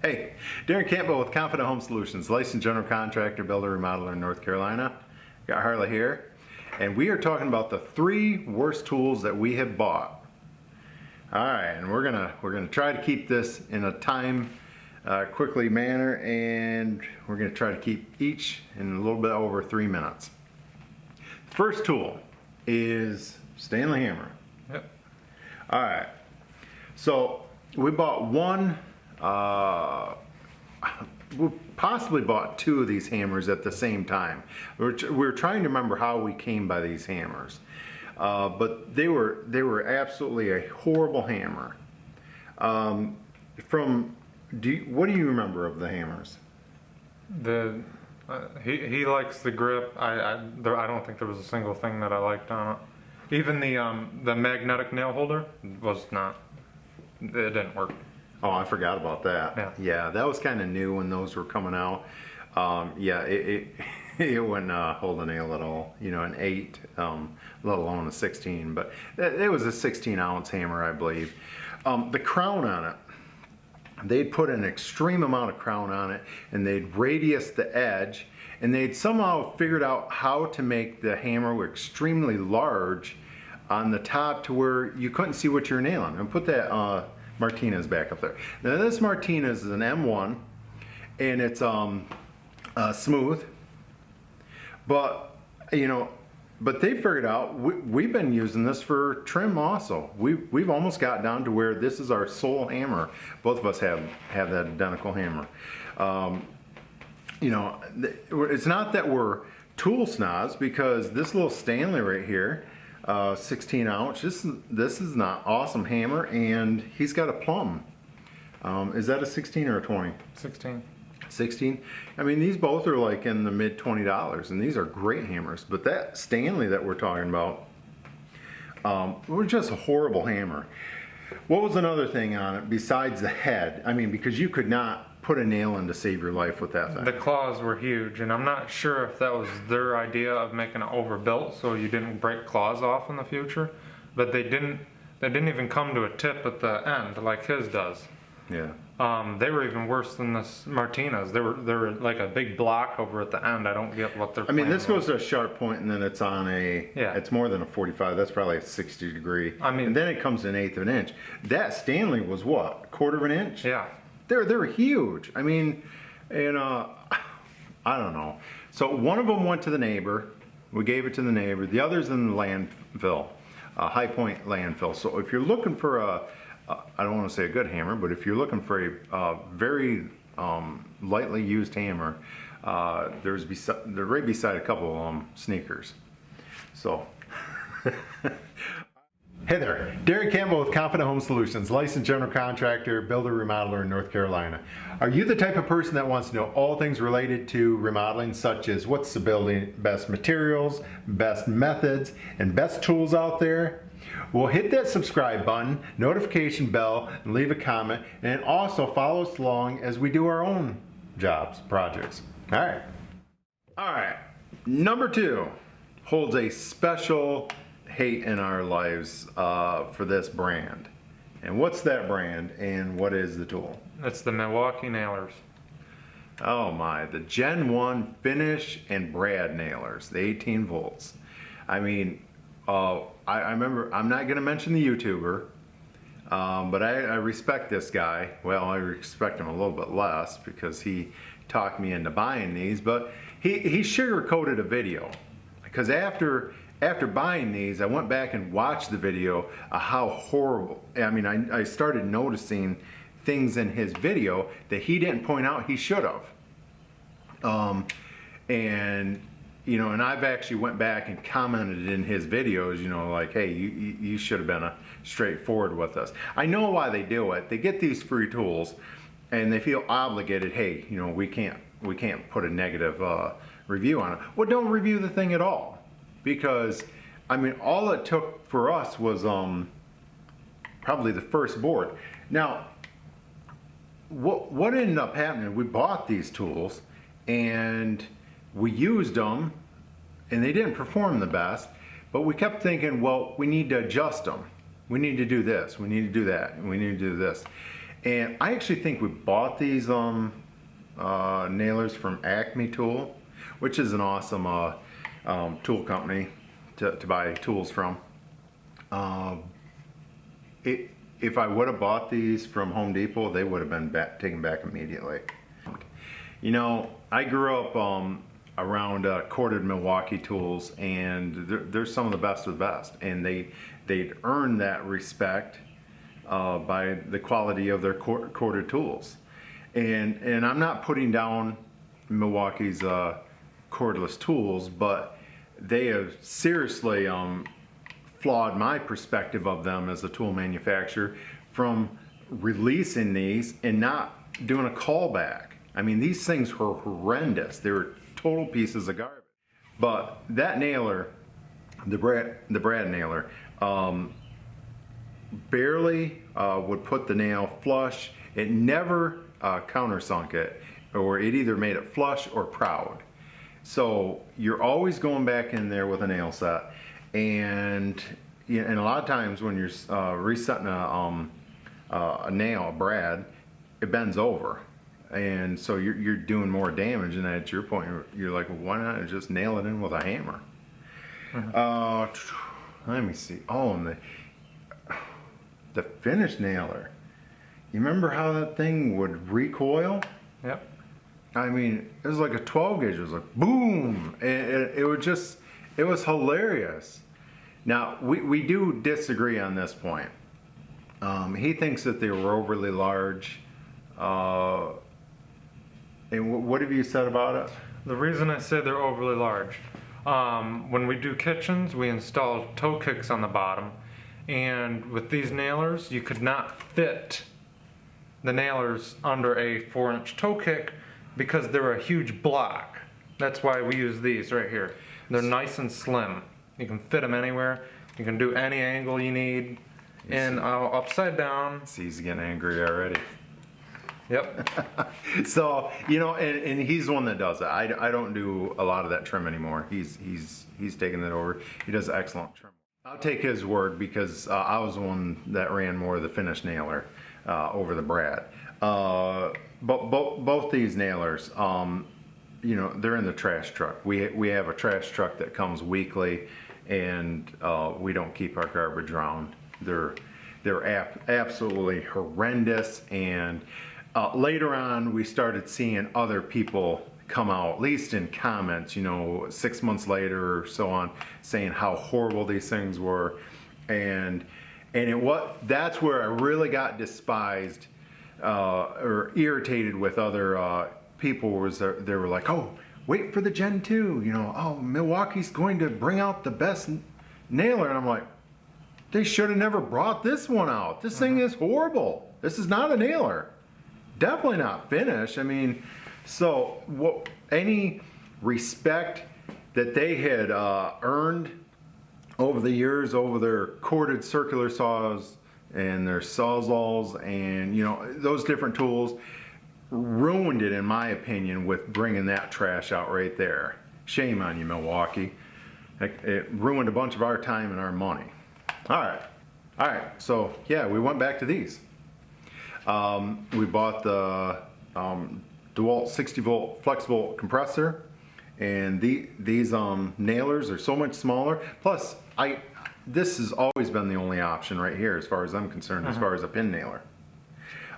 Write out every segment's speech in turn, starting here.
Hey, Darren Campbell with Confident Home Solutions, licensed general contractor, builder, remodeler in North Carolina. Got Harley here, and we are talking about the 3 worst tools that we have bought. All right, and we're gonna try to keep this in a quickly manner, and we're gonna try to keep each in a little bit over 3 minutes. First tool is Stanley Hammer. Yep. All right, so we bought one. We possibly bought 2 of these hammers at the same time. We were trying to remember how we came by these hammers, but they were absolutely a horrible hammer. What do you remember of the hammers? He likes the grip. I don't think there was a single thing that I liked on it. Even the magnetic nail holder was not. It didn't work. Oh, I forgot about that. Yeah, that was kind of new when those were coming out. Yeah, it wouldn't hold a nail at all. You know, an 8, let alone a 16. But it was a 16-ounce hammer, I believe. The crown on it, they'd put an extreme amount of crown on it, and they'd radius the edge, and they'd somehow figured out how to make the hammer extremely large on the top to where you couldn't see what you're nailing. And put that Martinez back up there. Now this Martinez is an M1, and it's smooth, but they figured out we've been using this for trim also. We've almost got down to where this is our sole hammer. Both of us have that identical hammer. It's not that we're tool snobs, because this little Stanley right here, 16 ounce. This is an awesome hammer, and he's got a plum. Is that a 16 or a 20? 16. 16. I mean, these both are like in the mid $20, and these are great hammers. But that Stanley that we're talking about was just a horrible hammer. What was another thing on it besides the head? I mean, because you could not put a nail in to save your life with that thing. The claws were huge, and I'm not sure if that was their idea of making it overbuilt so you didn't break claws off in the future, but they didn't even come to a tip at the end like his does. Yeah. They were even worse than this Martinez. They were like a big block over at the end. I don't get what they're. I mean, this goes to a sharp point, and then it's on a. Yeah. It's more than a 45. That's probably a 60 degree. I mean, and then it comes an 1/8 of an inch. That Stanley was what, 1/4 of an inch? Yeah. They're huge. I mean, and I don't know. So one of them went to the neighbor. We gave it to the neighbor. The other's in the landfill, High Point landfill. So if you're looking for I don't want to say a good hammer, but if you're looking for a very lightly used hammer, they're right beside a couple of sneakers. So. Hey there, Darren Campbell with Confident Home Solutions, licensed general contractor, builder, remodeler in North Carolina. Are you the type of person that wants to know all things related to remodeling, such as what's the building, best materials, best methods, and best tools out there? Well, hit that subscribe button, notification bell, and leave a comment, and also follow us along as we do our own jobs, projects. All right. Number 2 holds a special hate in our lives for this brand. And what's that brand, and what is the tool? It's the Milwaukee Nailers. Oh my, the Gen 1 finish and brad nailers, the 18 volts. I mean, I remember, I'm not going to mention the YouTuber, but I respect this guy. Well, I respect him a little bit less because he talked me into buying these, but he sugar-coated a video. Because after buying these, I went back and watched the video of how horrible. I mean, I started noticing things in his video that he didn't point out he should have. And I've actually went back and commented in his videos, like, hey, you should have been straightforward with us. I know why they do it. They get these free tools, and they feel obligated. Hey, we can't put a negative review on it. Well, don't review the thing at all. Because, I mean, all it took for us was probably the first board. Now, what ended up happening, we bought these tools, and we used them, and they didn't perform the best, but we kept thinking, well, we need to adjust them. We need to do this, we need to do that, and we need to do this. And I actually think we bought these nailers from Acme Tool, which is an awesome tool company to buy tools from. If I would have bought these from Home Depot, they would have been taken back immediately. You know, I grew up around corded Milwaukee tools, and they're some of the best of the best, and they'd earned that respect by the quality of their corded tools. And I'm not putting down Milwaukee's cordless tools, but they have seriously flawed my perspective of them as a tool manufacturer from releasing these and not doing a callback. I mean, these things were horrendous. They were total pieces of garbage. But that nailer, the Brad nailer, barely would put the nail flush. It never countersunk it, or it either made it flush or proud. So you're always going back in there with a nail set, and a lot of times when you're resetting a nail, a brad, it bends over, and so you're doing more damage. And at your point, you're like, well, why not just nail it in with a hammer? Let me see. Oh, and the finish nailer. You remember how that thing would recoil? Yep. I mean, it was like a 12 gauge. It was like boom. It was hilarious. Now, we do disagree on this point. He thinks that they were overly large. And what have you said about it? The reason I say they're overly large, when we do kitchens, we install toe kicks on the bottom. And with these nailers, you could not fit the nailers under a 4-inch toe kick because they're a huge block. That's why we use these right here. They're nice and slim. You can fit them anywhere. You can do any angle you need. And upside down. See, he's getting angry already. Yep. So, you know, and he's the one that does it. I don't do a lot of that trim anymore. He's taking that over. He does excellent trim. I'll take his word because I was the one that ran more of the finish nailer over the Brad. But both these nailers, you know, they're in the trash truck. We have a trash truck that comes weekly, and we don't keep our garbage around. They're absolutely horrendous. And later on, we started seeing other people come out, at least in comments, you know, 6 months later or so on, saying how horrible these things were. And that's where I really got despised or irritated with other people, was they were like, oh, wait for the Gen 2, you know, oh, Milwaukee's going to bring out the best nailer. And I'm like, they should have never brought this one out. This thing is horrible. This is not a nailer. Definitely not finish. I mean, so any respect that they had earned over the years, over their corded circular saws and their sawzalls and, you know, those different tools, ruined it, in my opinion, with bringing that trash out right there. Shame on you, Milwaukee. It ruined a bunch of our time and our money. All right, so yeah, we went back to these. We bought the DeWalt 60 volt flex volt compressor, and these nailers are so much smaller. Plus, this has always been the only option right here, as far as I'm concerned, as far as a pin nailer.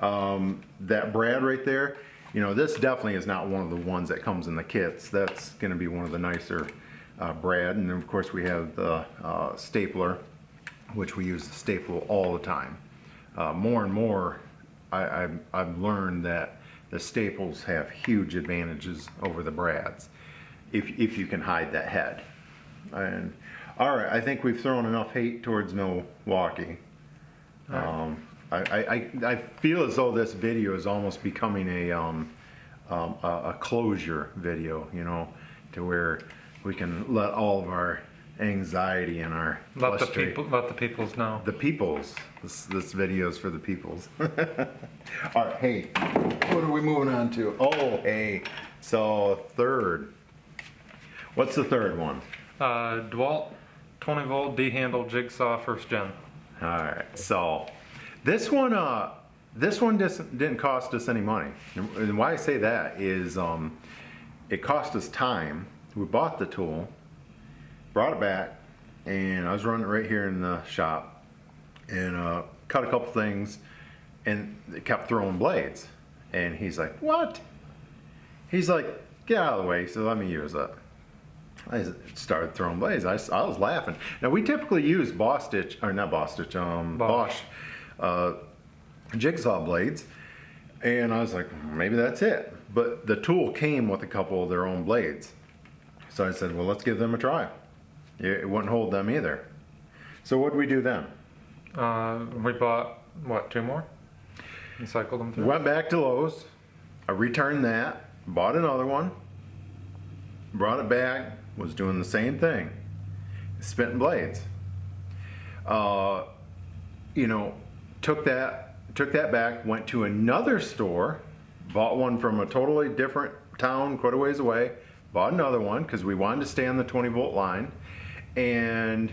That Brad right there, you know, this definitely is not one of the ones that comes in the kits. That's going to be one of the nicer Brad. And then of course we have the stapler, which we use to staple all the time. More and more, I've learned that the staples have huge advantages over the Brads if you can hide that head. And all right, I think we've thrown enough hate towards Milwaukee. I feel as though this video is almost becoming a closure video, you know, to where we can let all of our anxiety and our let the peoples know. The peoples. This video is for the peoples. All right, hey, what are we moving on to? Oh, hey, so third. What's the third one? DeWalt 20 volt D-handle jigsaw 1st gen. All right, so this one, This one didn't cost us any money. And why I say that is it cost us time. We bought the tool, brought it back, and I was running it right here in the shop, and cut a couple things, and it kept throwing blades. And he's like, "What?" He's like, "Get out of the way." So let me use it. I started throwing blades. I was laughing. Now we typically use Bosch jigsaw blades, and I was like, maybe that's it. But the tool came with a couple of their own blades, so I said, well, let's give them a try. It wouldn't hold them either. So what did we do then? We bought what, 2 more and cycled them through. Went back to Lowe's. I returned that, bought another one, brought it back, was doing the same thing, spitting blades. You know, took that back, went to another store, bought one from a totally different town, quite a ways away, bought another one because we wanted to stay on the 20-volt line. And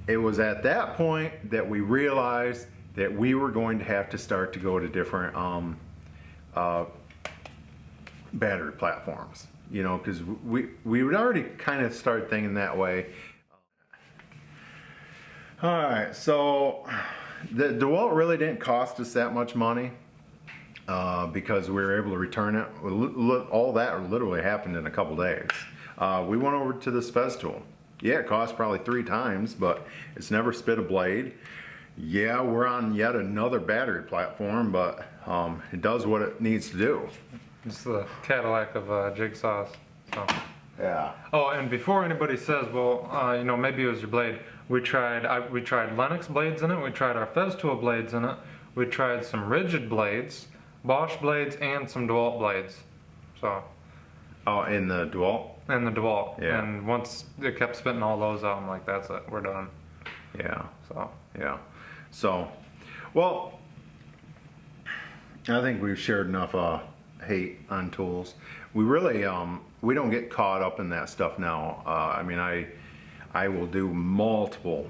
it was at that point that we realized that we were going to have to start to go to different battery platforms, you know, because we would already kind of start thinking that way. All right, so the DeWalt really didn't cost us that much money because we were able to return it. All that literally happened in a couple days. We went over to this Festool. Yeah, it cost probably 3 times, but it's never spit a blade. Yeah, we're on yet another battery platform, but it does what it needs to do. It's the Cadillac of jigsaws. So. Yeah. Oh, and before anybody says, well, you know, maybe it was your blade. We tried Lennox blades in it. We tried our Festool blades in it. We tried some rigid blades, Bosch blades, and some DeWalt blades. So. Oh, in the DeWalt? In the DeWalt. Yeah. And once it kept spitting all those out, I'm like, that's it. We're done. Yeah. So. Yeah. So, well, I think we've shared enough hate on tools. We really we don't get caught up in that stuff now. I mean, I will do multiple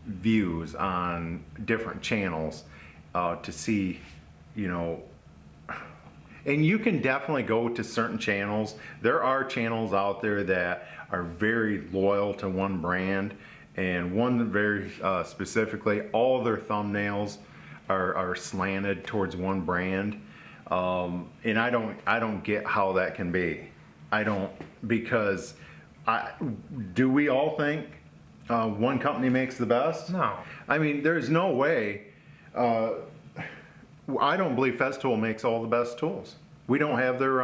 views on different channels to see, you know, and you can definitely go to certain channels. There are channels out there that are very loyal to one brand, and one very specifically, all their thumbnails are slanted towards one brand. And I don't get how that can be. I don't, because do we all think one company makes the best? No. I mean, there's no way. I don't believe Festool makes all the best tools. We don't have their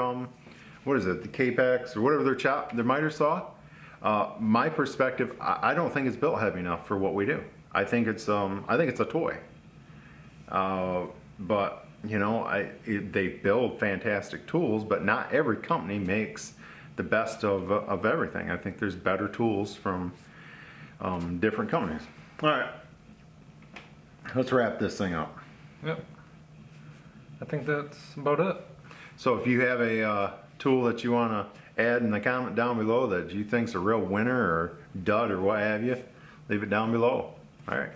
what is it, the Capex or whatever their miter saw. My perspective, I don't think it's built heavy enough for what we do. I think it's a toy. But you know, they build fantastic tools, but not every company makes the best of everything. I think there's better tools from different companies. All right, let's wrap this thing up. Yep. I think that's about it. So if you have a tool that you want to add in the comment down below that you think's a real winner or dud or what have you, leave it down below. All right.